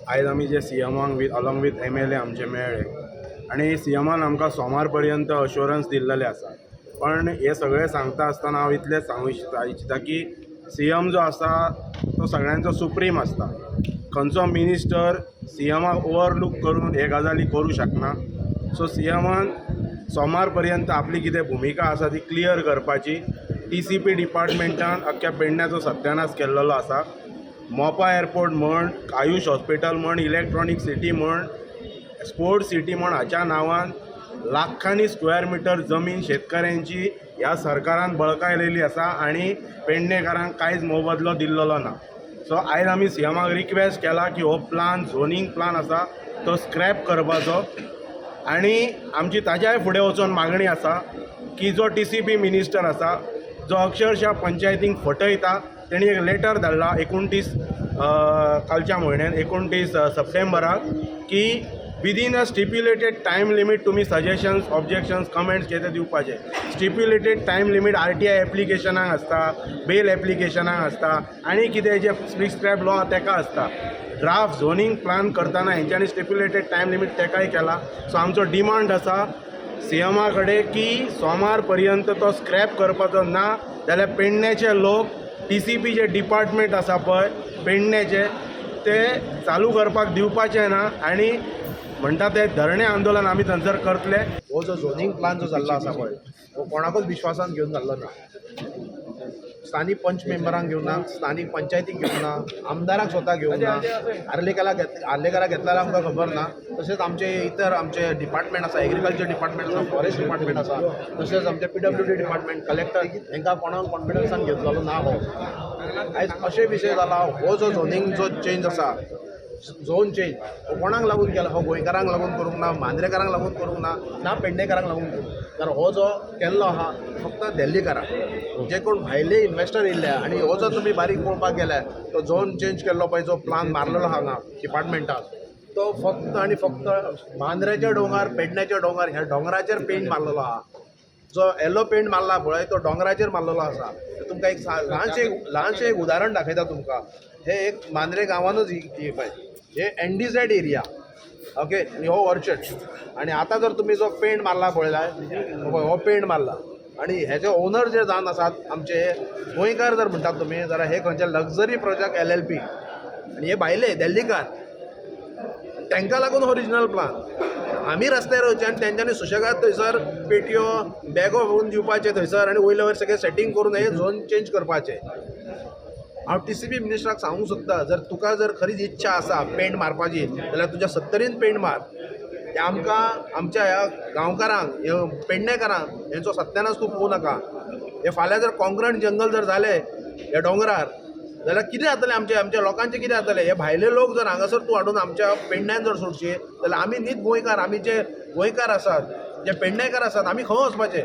आयज आमी जे सीएमाक अलॉंग विथ MLA आमचे मेळ्ळे आनी सीएमान आमकां सोमार पर्यंत अश्युरन्स दिल्लेले आसा. पण हे सगळें सांगता आसतना हांव इतलेंच सांगूं इच्छिता की सीएम जो आसा तो सगळ्यांचो सुप्रीम आसता. खंयचो मिनिस्टर सीएमाक ओवरलूक करून हे गजाली करूं शकना. सो सीएमान सोमार पर्यंत आपली कितें भुमिका आसा ती क्लियर करपाची. TCP डिपार्टमेंटान अख्ख्या पेडण्याचो सत्यानाश केल्लो आसा. मोपा एअरपोर्ट म्हण, आयुष हॉस्पिटल म्हण, इलेक्ट्रॉनीक सिटी म्हण, स्पोर्ट्स सिटी म्हण हाच्या नांवान लाखांनी स्क्वेअर मिटर जमीन शेतकऱ्यांची ह्या सरकारान बळकायलेली आसा आनी पेडणेकारांक कांयच मोबदलो दिल्लो ना. सो आयज आमी सीएमाक रिक्वेस्ट केला की हो प्लान झोनींग प्लान आसा तो स्क्रॅप करपाचो आनी आमची ताज्याय फुडें वचून मागणी आसा की जो TCP मिनिस्टर आसा जो अक्षरशः पंचायतींक फटयता. तेणी एक लेटर धाडला 29 कालच्या म्हयन्यान 29 सप्टेंबराक की विदीन अ स्टिप्युलेटेड टायम लिमीट तुमी सजेशन्स, ऑब्जेक्शन्स, कमेंट्स कितें दिवपाचे. स्टिप्युलेटेड टायम लिमीट RTI एप्लिकेशनाक आसता, बेल एप्लिकेशनाक आसता आनी कितें जे प्रिस्क्रायब लॉ तेका आसता. ड्राफ्ट झोनींग प्लान करतना हेंच्यांनी स्टिप्युलेटेड टायम लिमीट तेकाय केला. सो आमचो डिमांड आसा सीएमा कडेन की सोमार पर्यंत तो स्क्रॅप करपाचो ना जाल्यार पेडण्याचे लोक TCP जे डिपार्टमेंट आसा पळय पेडण्याचे ते चालू करपाक दिवपाचे ना आनी म्हणटा ते धरणे आंदोलन आमी थंयसर करतले. हो जो झोनींग प्लान जो जाल्लो आसा पळय हो कोणाकूच विश्वासान घेवन जाल्लो ना. स्थानीक पंच मेंबरांक घेवन ना, स्थानीक पंचायतीक घेवन ना, आमदाराक स्वता घेवन ना, आर्लेकाराक घेतल्यार आमकां खबर ना. तशेंच आमचे इतर आमचे डिपार्टमेंट आसा, एग्रीकल्चर डिपार्टमेंट आसा, फॉरेस्ट डिपार्टमेंट आसा, तशेंच आमचे PWD डिपार्टमेंट, कलेक्टर हांकां कोणाक कॉन्फिडन्सान घेतलेलो ना. हो आयज अशे विशय जाला. हो जो झोनींग जो चेंज आसा, झोन चेंज हो कोणाक लागून केला? हो गोंयकारांक लागून करूंक ना, मांद्रेकारांक लागून करूंक ना, ना पेडणेकारांक लागून करूंक. कारण हो जो केल्लो आहा फक्त दिल्लीकारांक, जे कोण भायले इन्वेस्टर येयल्ले आनी हो जो तुमी बारीक पळोवपाक गेले तो झोन चेंज केल्लो पळय जो प्लान मारलेलो हांगा डिपार्टमेंटान तो फक्त आनी फक्त मांद्रेचे दोंगर, पेडण्याचे दोंगर ह्या दोंगराचेर पेंट मारलेलो आहा. जो येलो पेंट मारला पळय तो दोंगराचेर मारलेलो आसा. तुमकां एक ल्हानशें एक उदाहरण दाखयता तुमकां. हे एक मांद्रे गांवानूच ही पळय हे NDZ एरिया, ओके, आनी हो ऑर्चर्ड. आनी आतां जर तुमी जो पेंट मारला पळयला हो पेंट मारला आनी हेचे ओनर जे जावन आसात आमचे गोंयकार जर म्हणटात तुमी जाल्यार हे खंयचे लग्जरी प्रोजेक्ट LLP आनी हे भायले दिल्लीकार. तांकां लागून ओरिजिनल प्लान. आमी रस्त्यार वयचे आनी तेंच्यांनी सुशेगाद थंयसर पेटयो बॅगो व्हरून दिवपाचे थंयसर आनी वयले वयर सगळें सेटींग करून हे झोन चेंज करपाचें. हांव TCP मिनिस्टराक सांगूंक सोदता जर तुका जर खरीच इच्छा आसा पेंट मारपाची जाल्यार तुज्या 70रीन पेंट मार. ते आमकां आमच्या ह्या गांवकारांक ह्या पेडणेकारांक हेंचो सत्यानाश तूं पोवं नाका. हे फाल्यां जर कॉन्क्रीट जंगल जर जालें ह्या दोंगरार जाल्यार कितें जातलें? आमच्या लोकांचें कितें जातलें? हे भायले लोक जर हांगासर तूं हाडून आमच्या पेडण्यान जर सोडचे जाल्यार आमी न्हीद गोंयकार, आमी जे गोंयकार आसात, जे पेडणेकार आसात, आमी खंय वचपाचे?